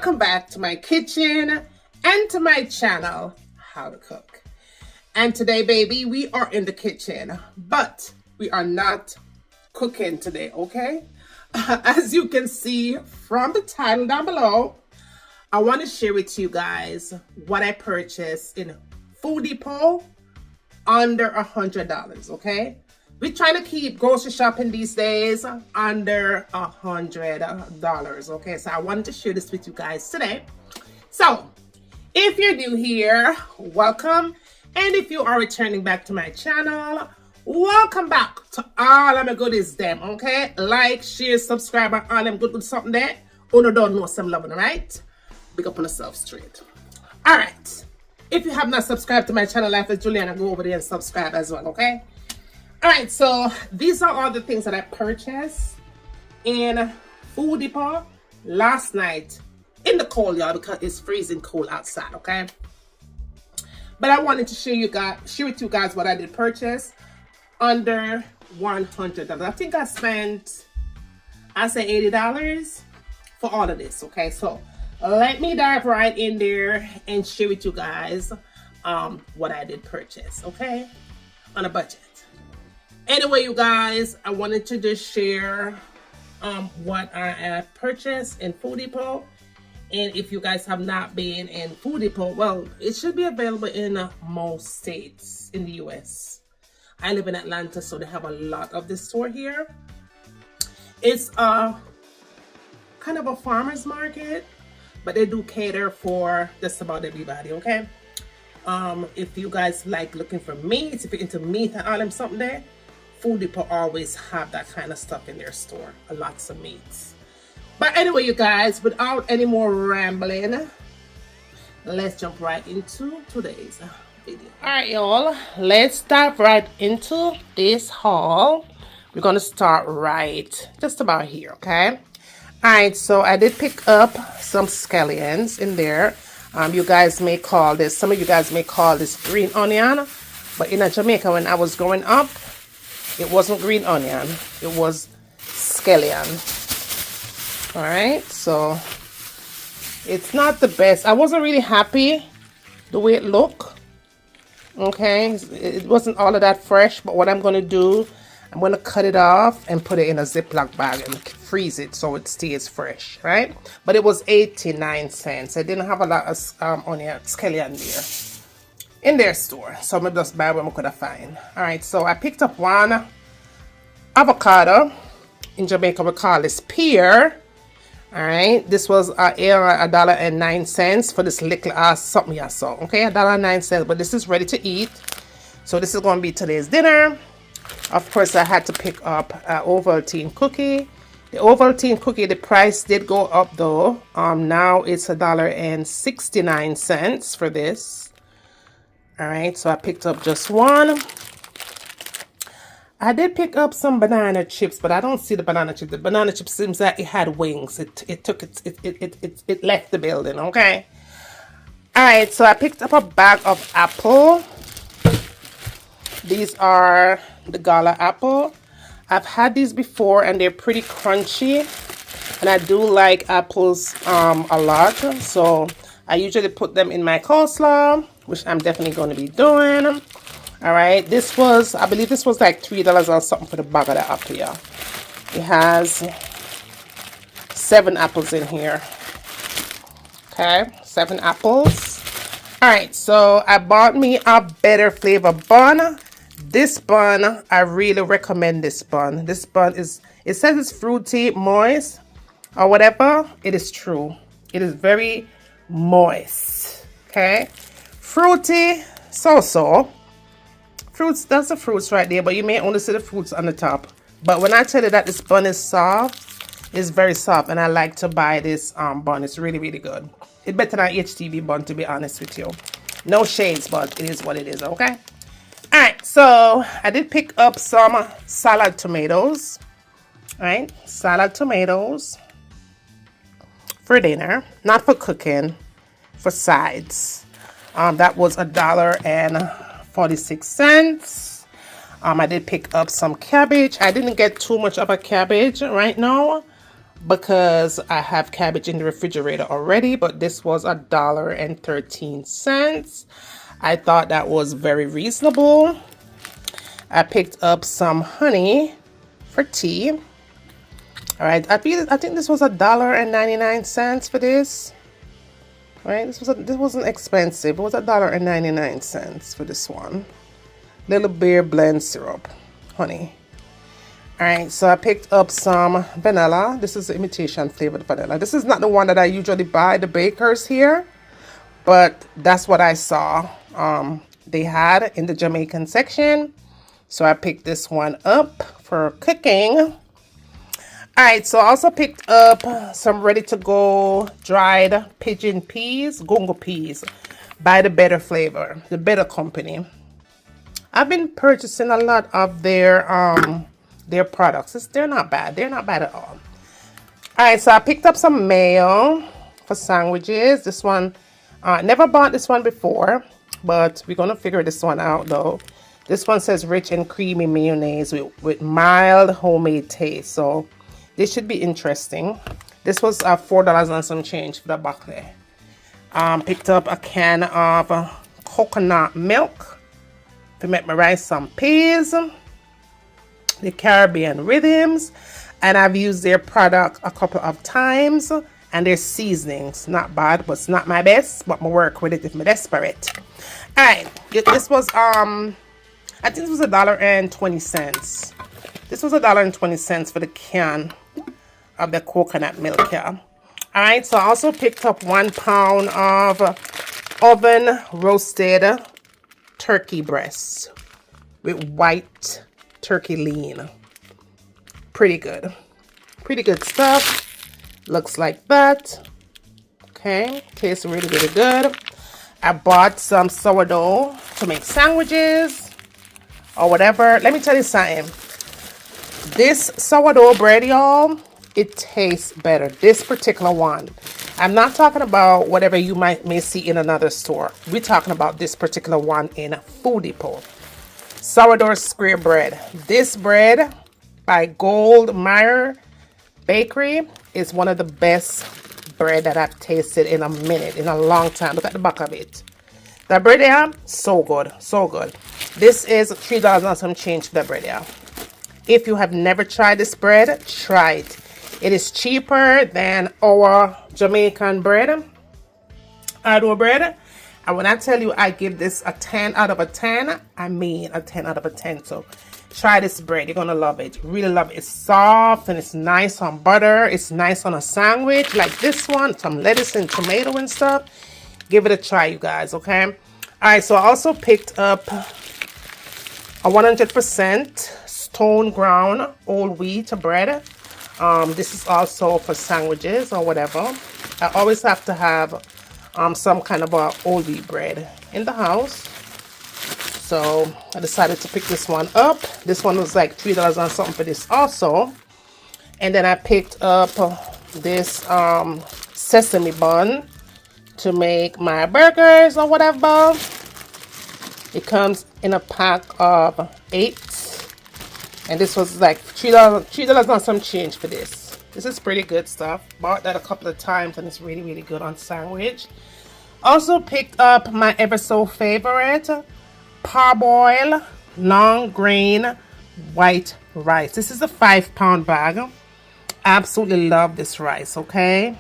Welcome back to my kitchen and to my channel, How to Cook. And today, baby, we are in the kitchen, but we are not cooking today, okay? As you can see from the title down below, I want to share with you guys what I purchased in Food Depot under $100, okay? We're trying to keep grocery shopping these days under $100, okay? So I wanted to share this with you guys today. So if you're new here, welcome. And if you are returning back to my channel, welcome back to all of my goodies them, okay? Like, share, subscribe, and all them good something there. Oh, no, don't know some loving, right? Big up on yourself straight. All right. If you have not subscribed to my channel, Life with Juliana, go over there and subscribe as well, okay? All right, so these are all the things that I purchased in Food Depot last night in the cold, y'all, because it's freezing cold outside, okay? But I wanted to share with you guys what I did purchase under $100. I think I spent, I say $80 for all of this, okay? So let me dive right in there and share with you guys what I did purchase, okay? On a budget. Anyway, you guys, I wanted to just share what I have purchased in Food Depot. And if you guys have not been in Food Depot, well, it should be available in most states in the US. I live in Atlanta, so they have a lot of this store here. It's kind of a farmer's market, but they do cater for just about everybody, okay? If you guys like looking for meat, if you're into meat and all them something there, Food Depot always have that kind of stuff in their store, lots of meats. But anyway, you guys, without any more rambling, let's jump right into today's video. All right, y'all, let's dive right into this haul. We're gonna start right just about here, okay? All right, so I did pick up some scallions in there. You guys may call this, some of you guys may call this green onion, but in Jamaica when I was growing up, it wasn't green onion, it was scallion. All right, so it's not the best. I wasn't really happy the way it looked. Okay, it wasn't all of that fresh, but what I'm going to do, I'm going to cut it off and put it in a Ziploc bag and freeze it so it stays fresh, right? But it was 89 cents. I didn't have a lot of onion scallion there in their store, so I'm just buy what I could find. All right, so I picked up one avocado. In Jamaica we call this pear. All right, this was $1.09 for this little something I saw. Okay, $1.09, but this is ready to eat. So this is going to be today's dinner. Of course, I had to pick up an Ovaltine cookie. The Ovaltine cookie, the price did go up though. Now it's $1.69 for this. All right, so I picked up just one. I did pick up some banana chips, but I don't see the banana chips. The banana chip seems like it had wings. It left the building, okay? All right, so I picked up a bag of apple. These are the Gala apple. I've had these before and they're pretty crunchy. And I do like apples a lot. So I usually put them in my coleslaw, which I'm definitely going to be doing. All right, this was, I believe this was like $3 or something for the bag of the apple, yeah. It has 7 apples in here. Okay, 7 apples. All right, so I bought me a better flavor bun. This bun, I really recommend this bun. This bun is, it says it's fruity, moist, or whatever. It is true. It is very moist, okay? Fruity, so-so. Fruits, that's the fruits right there, but you may only see the fruits on the top. But when I tell you that this bun is soft, it's very soft, and I like to buy this bun. It's really, really good. It's better than HTV bun, to be honest with you. No shades, but it is what it is, okay? All right, so I did pick up some salad tomatoes. All right, salad tomatoes for dinner, not for cooking, for sides. That was $1.46. I did pick up some cabbage. I didn't get too much of a cabbage right now, because I have cabbage in the refrigerator already, but this was $1.13. I thought that was very reasonable. I picked up some honey for tea. All right, I think this was $1.99 for this. All right, this wasn't expensive. It was $1.99 for this one. Little Bear blend syrup, honey. All right, so I picked up some vanilla. This is the imitation flavored vanilla. This is not the one that I usually buy at the bakers here, but that's what I saw they had in the Jamaican section. So I picked this one up for cooking. All right, so I also picked up some ready-to-go dried pigeon peas, gongo peas, by the Better Flavor, the Better Company. I've been purchasing a lot of their products. They're not bad. They're not bad at all. All right, so I picked up some mayo for sandwiches. This one, never bought this one before, but we're gonna figure this one out though. This one says rich and creamy mayonnaise with mild homemade taste. So this should be interesting. This was $4 and some change for the bucket. Picked up a can of coconut milk to make my rice some peas. The Caribbean Rhythms, and I've used their product a couple of times, and their seasonings not bad, but it's not my best, but I work with it if I'm desperate. All right, this was I think this was $1.20. This was $1.20 for the can of the coconut milk here. All right, so I also picked up 1 pound of oven roasted turkey breasts with white turkey lean. Pretty good stuff. Looks like that. Okay, tastes really good. I bought some sourdough to make sandwiches or whatever. Let me tell you something. This sourdough bread, y'all, it tastes better. This particular one. I'm not talking about whatever you may see in another store. We're talking about this particular one in Food Depot. Sourdough square bread. This bread by Goldmeyer Bakery is one of the best bread that I've tasted in a minute, in a long time. Look at the back of it. That bread here, so good. This is $3 and some change for the bread here. If you have never tried this bread, try it. It is cheaper than our Jamaican bread, Ado bread. And when I tell you I give this a 10 out of a 10, I mean a 10 out of a 10. So try this bread. You're going to love it. Really love it. It's soft and it's nice on butter. It's nice on a sandwich like this one. Some lettuce and tomato and stuff. Give it a try, you guys, okay? All right, so I also picked up a 100% stone ground whole wheat bread. This is also for sandwiches or whatever. I always have to have some kind of a whole wheat bread in the house. So I decided to pick this one up. This one was like $3 and something for this also. And then I picked up this sesame bun to make my burgers or whatever. It comes in a pack of 8. And this was like $3 and some change for this. This is pretty good stuff. Bought that a couple of times and it's really good on sandwich. Also picked up my ever so favorite parboil long grain white rice. This is a 5-pound bag. Absolutely love this rice, okay?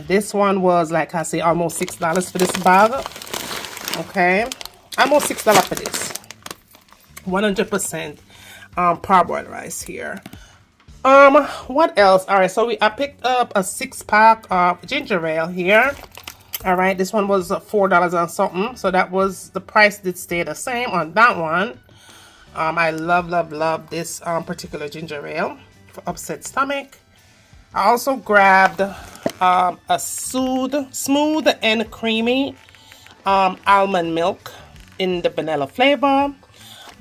This one was, like I say, almost $6 for this bag. Okay? Almost $6 for this. 100% parboiled rice here. What else? All right, so I picked up a 6-pack of ginger ale here. All right, this one was $4 and something, so that was, the price did stay the same on that one. I love this particular ginger ale for upset stomach. I also grabbed a smooth and creamy almond milk in the vanilla flavor,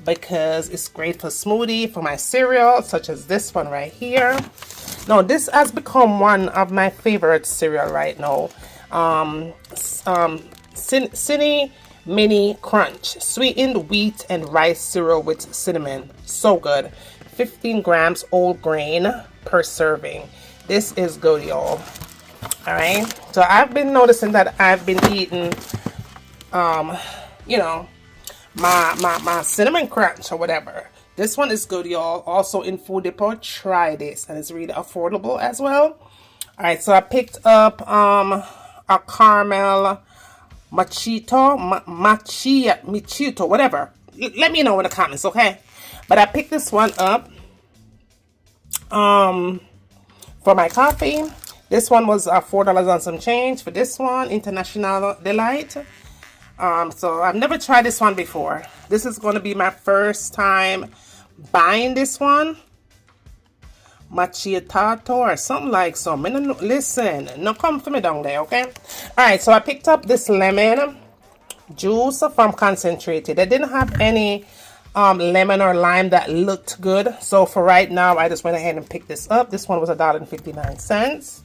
because it's great for smoothie, for my cereal, such as this one right here. Now, this has become one of my favorite cereal right now. Cinny Mini Crunch, sweetened wheat and rice cereal with cinnamon. So good. 15 grams whole grain per serving. This is good, y'all. All right. So I've been noticing that I've been eating, you know, my cinnamon crunch or whatever. This one is good, y'all. Also in Food Depot, try this, and it's really affordable as well. All right, so I picked up a caramel machito, whatever. Let me know in the comments, okay? But I picked this one up for my coffee. This one was $4 and some change for this one, International Delight. So I've never tried this one before. This is going to be my first time buying this one. Macchiato or something like so. Listen, no come for me down there, okay? Alright, so I picked up this lemon juice from Concentrated. They didn't have any lemon or lime that looked good. So for right now, I just went ahead and picked this up. This one was $1.59.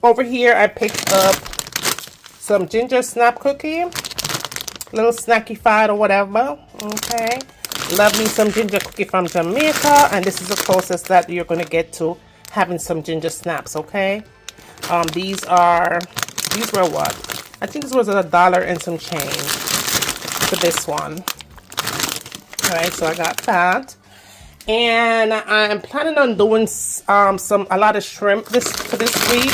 Over here, I picked up some ginger snap cookie. Little snacky fied or whatever, okay? Love me some ginger cookie from Jamaica, and this is the closest that you're going to get to having some ginger snaps, okay? These were what? I think this was $1 and some change for this one. All right, so I got that, and I'm planning on doing a lot of shrimp for this week.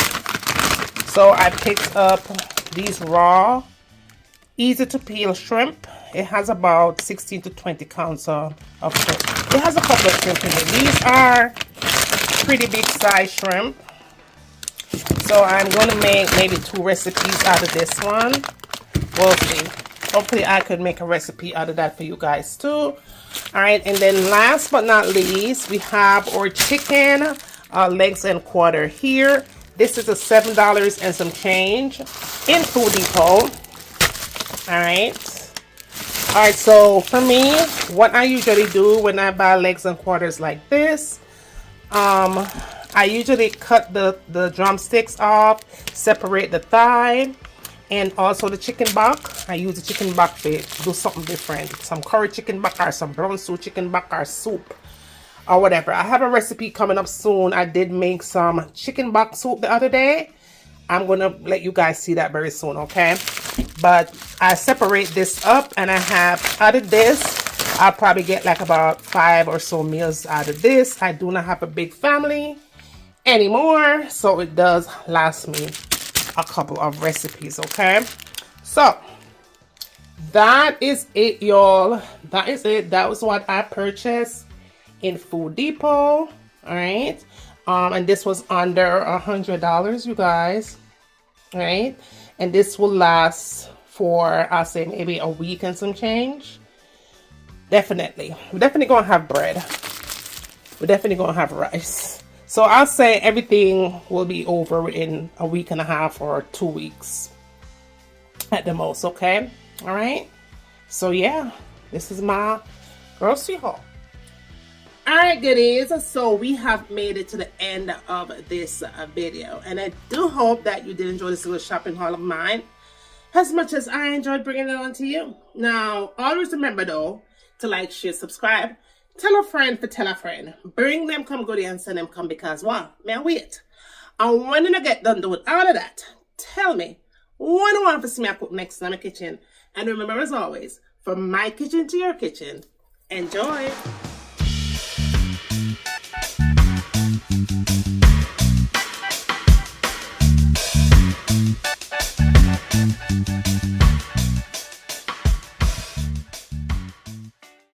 So I picked up these raw, easy to peel shrimp. It has about 16 to 20 counts of shrimp. It has a couple of shrimp in it. These are pretty big size shrimp. So I'm going to make maybe 2 recipes out of this one. We'll see. Hopefully I could make a recipe out of that for you guys too. Alright, and then last but not least, we have our chicken legs and quarter here. This is a $7 and some change in Food Depot. Alright, so for me, what I usually do when I buy legs and quarters like this, I usually cut the drumsticks off, separate the thigh, and also the chicken back. I use the chicken back to do something different. Some curry chicken back or some brown stew chicken back or soup or whatever. I have a recipe coming up soon. I did make some chicken back soup the other day. I'm going to let you guys see that very soon, okay? But I separate this up, and I have out of this, I'll probably get like about 5 or so meals out of this. I do not have a big family anymore, so it does last me a couple of recipes, okay? So that is it, y'all. That is it. That was what I purchased in Food Depot. All right, and this was under $100, you guys. All right, and this will last for, I'll say, maybe a week and some change. Definitely, we're definitely gonna have bread. We're definitely gonna have rice. So I'll say everything will be over within a week and a half or 2 weeks at the most, okay? All right, so yeah, this is my grocery haul. All right, goodies, so we have made it to the end of this video, and I do hope that you did enjoy this little shopping haul of mine as much as I enjoyed bringing it on to you. Now, always remember though to like, share, subscribe, tell a friend for tell a friend, bring them come goodie and send them come, because wow, man, wait. And when you get done doing all of that, tell me what do you want to see me cook next in my kitchen. And remember, as always, from my kitchen to your kitchen, enjoy.